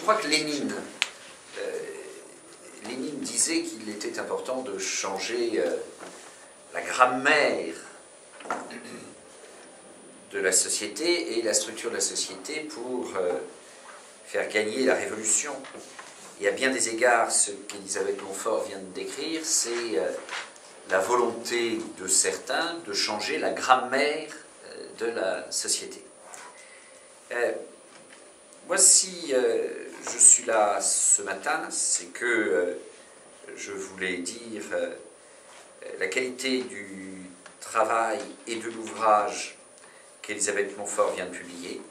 Je crois que Lénine disait qu'il était important de changer la grammaire de la société et la structure de la société pour faire gagner la révolution. Et à bien des égards, ce qu'Élisabeth Montfort vient de décrire, c'est la volonté de certains de changer la grammaire de la société. Moi, si je suis là ce matin, c'est que je voulais dire la qualité du travail et de l'ouvrage qu'Élisabeth Montfort vient de publier.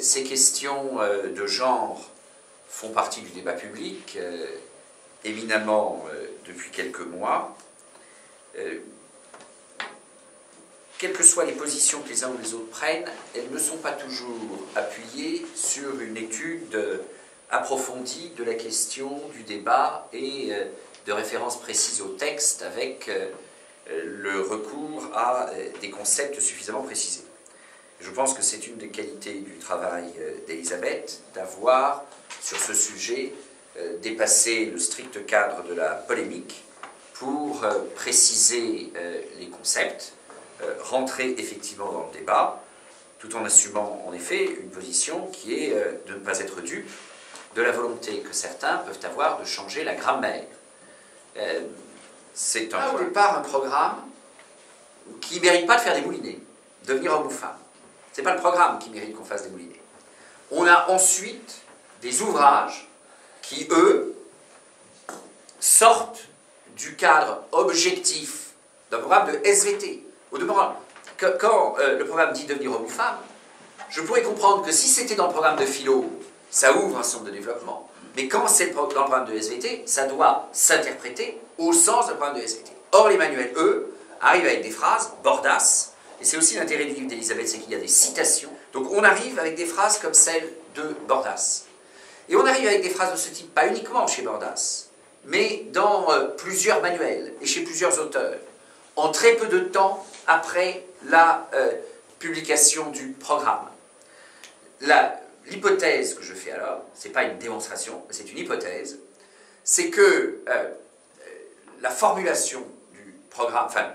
Ces questions de genre font partie du débat public, éminemment depuis quelques mois. Quelles que soient les positions que les uns ou les autres prennent, elles ne sont pas toujours appuyées sur une étude approfondie de la question, du débat et de références précises au texte avec le recours à des concepts suffisamment précisés. Je pense que c'est une des qualités du travail d'Élisabeth, d'avoir, sur ce sujet, dépassé le strict cadre de la polémique pour préciser les concepts, rentrer effectivement dans le débat, tout en assumant en effet une position qui est de ne pas être dupe de la volonté que certains peuvent avoir de changer la grammaire. C'est au départ un programme qui ne mérite pas de faire des moulinets, devenir homme ou femme. Ce n'est pas le programme qui mérite qu'on fasse des moulinets. On a ensuite des ouvrages qui, eux, sortent du cadre objectif d'un programme de SVT. Au demeurant, quand le programme dit devenir homme ou femme, je pourrais comprendre que si c'était dans le programme de philo, ça ouvre un centre de développement. Mais quand c'est dans le programme de SVT, ça doit s'interpréter au sens du programme de SVT. Or, les manuels, eux, arrivent avec des phrases bordasses, et c'est aussi l'intérêt du livre d'Élisabeth, c'est qu'il y a des citations. Donc on arrive avec des phrases comme celle de Bordas. Et on arrive avec des phrases de ce type, pas uniquement chez Bordas, mais dans plusieurs manuels et chez plusieurs auteurs, en très peu de temps après la publication du programme. L'hypothèse que je fais alors, ce n'est pas une démonstration, mais c'est une hypothèse, c'est que la formulation du programme, enfin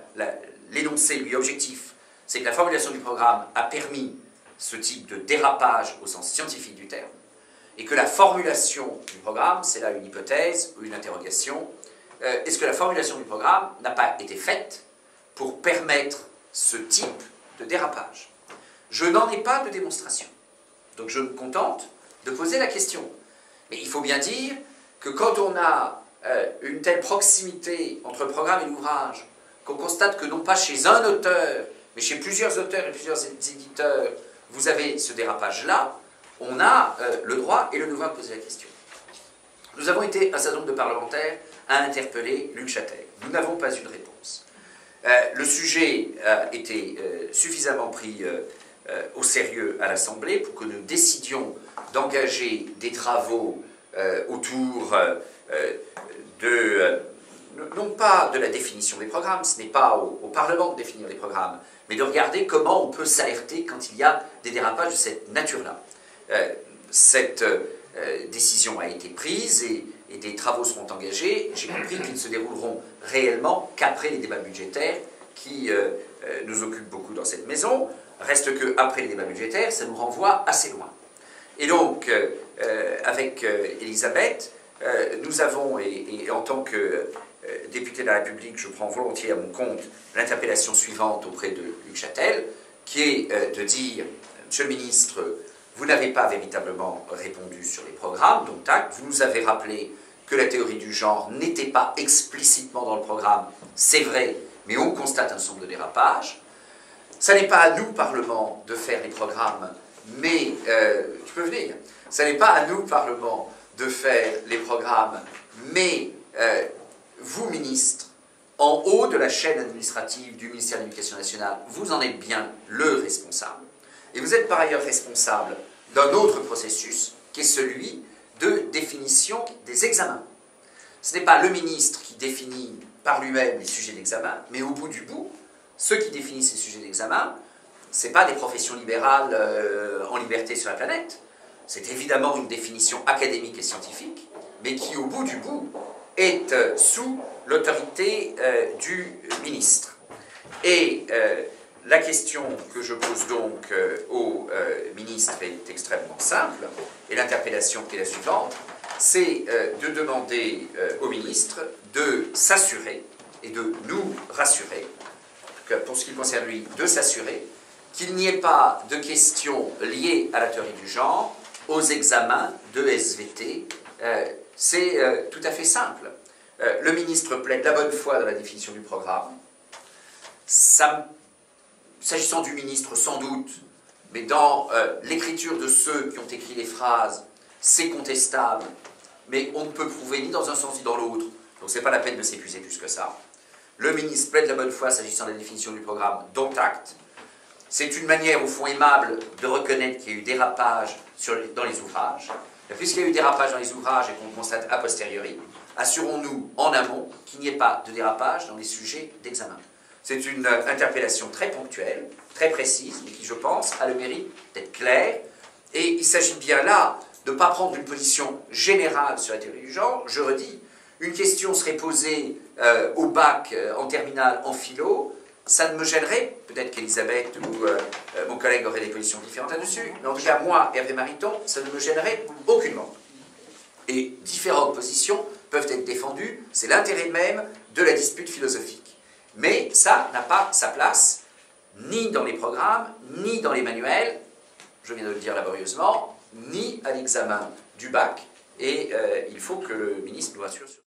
l'énoncé, lui, objectif, c'est que la formulation du programme a permis ce type de dérapage au sens scientifique du terme, et que la formulation du programme, c'est là une hypothèse ou une interrogation, est-ce que la formulation du programme n'a pas été faite pour permettre ce type de dérapage? Je n'en ai pas de démonstration. Donc je me contente de poser la question. Mais il faut bien dire que quand on a une telle proximité entre le programme et l'ouvrage, qu'on constate que non pas chez un auteur, mais chez plusieurs auteurs et plusieurs éditeurs, vous avez ce dérapage-là, on a le droit et le devoir de poser la question. Nous avons été un certain nombre de parlementaires à interpeller Luc Chatel. Nous n'avons pas eu de réponse. Le sujet a été suffisamment pris au sérieux à l'Assemblée pour que nous décidions d'engager des travaux autour non pas de la définition des programmes, ce n'est pas au Parlement de définir les programmes, mais de regarder comment on peut s'alerter quand il y a des dérapages de cette nature-là. Cette décision a été prise et des travaux seront engagés. J'ai compris qu'ils ne se dérouleront réellement qu'après les débats budgétaires qui nous occupent beaucoup dans cette maison. Reste qu'après les débats budgétaires, ça nous renvoie assez loin. Et donc, avec Élisabeth, nous avons, et en tant que député de la République, je prends volontiers à mon compte l'interpellation suivante auprès de Luc Chatel, qui est de dire, Monsieur le ministre, vous n'avez pas véritablement répondu sur les programmes, donc tac, vous nous avez rappelé que la théorie du genre n'était pas explicitement dans le programme, c'est vrai, mais on constate un certain nombre de dérapages. Ça n'est pas à nous, Parlement, de faire les programmes, mais, tu peux venir, ça n'est pas à nous, Parlement, de faire les programmes, mais vous, ministre, en haut de la chaîne administrative du ministère de l'Éducation nationale, vous en êtes bien le responsable. Et vous êtes par ailleurs responsable d'un autre processus, qui est celui de définition des examens. Ce n'est pas le ministre qui définit par lui-même les sujets d'examen, mais au bout du bout, ceux qui définissent ces sujets d'examen, ce n'est pas des professions libérales en liberté sur la planète. c'est évidemment une définition académique et scientifique, mais qui au bout du bout est sous l'autorité du ministre. Et la question que je pose donc au ministre est extrêmement simple, et l'interpellation est la suivante, c'est de demander au ministre de s'assurer, et de nous rassurer, pour ce qui concerne lui, de s'assurer qu'il n'y ait pas de questions liées à la théorie du genre aux examens de SVT. C'est tout à fait simple. Le ministre plaide la bonne foi dans la définition du programme. S'agissant du ministre, sans doute, mais dans l'écriture de ceux qui ont écrit les phrases, c'est contestable, mais on ne peut prouver ni dans un sens ni dans l'autre, donc ce n'est pas la peine de s'épuiser plus que ça. Le ministre plaide la bonne foi s'agissant de la définition du programme, dont acte. C'est une manière, au fond, aimable de reconnaître qu'il y a eu dérapage dans les ouvrages. Et puisqu'il y a eu dérapage dans les ouvrages et qu'on le constate a posteriori, assurons-nous en amont qu'il n'y ait pas de dérapage dans les sujets d'examen. C'est une interpellation très ponctuelle, très précise, mais qui, je pense, a le mérite d'être claire. Et il s'agit bien là de ne pas prendre une position générale sur la théorie du genre. Je redis, une question serait posée au bac en terminale en philo, ça ne me gênerait, peut-être qu'Elisabeth ou mon collègue auraient des positions différentes là-dessus, mais en tout cas, moi, Hervé Mariton, ça ne me gênerait aucunement. Et différentes positions peuvent être défendues, c'est l'intérêt même de la dispute philosophique. Mais ça n'a pas sa place, ni dans les programmes, ni dans les manuels, je viens de le dire laborieusement, ni à l'examen du bac, et il faut que le ministre nous rassure sur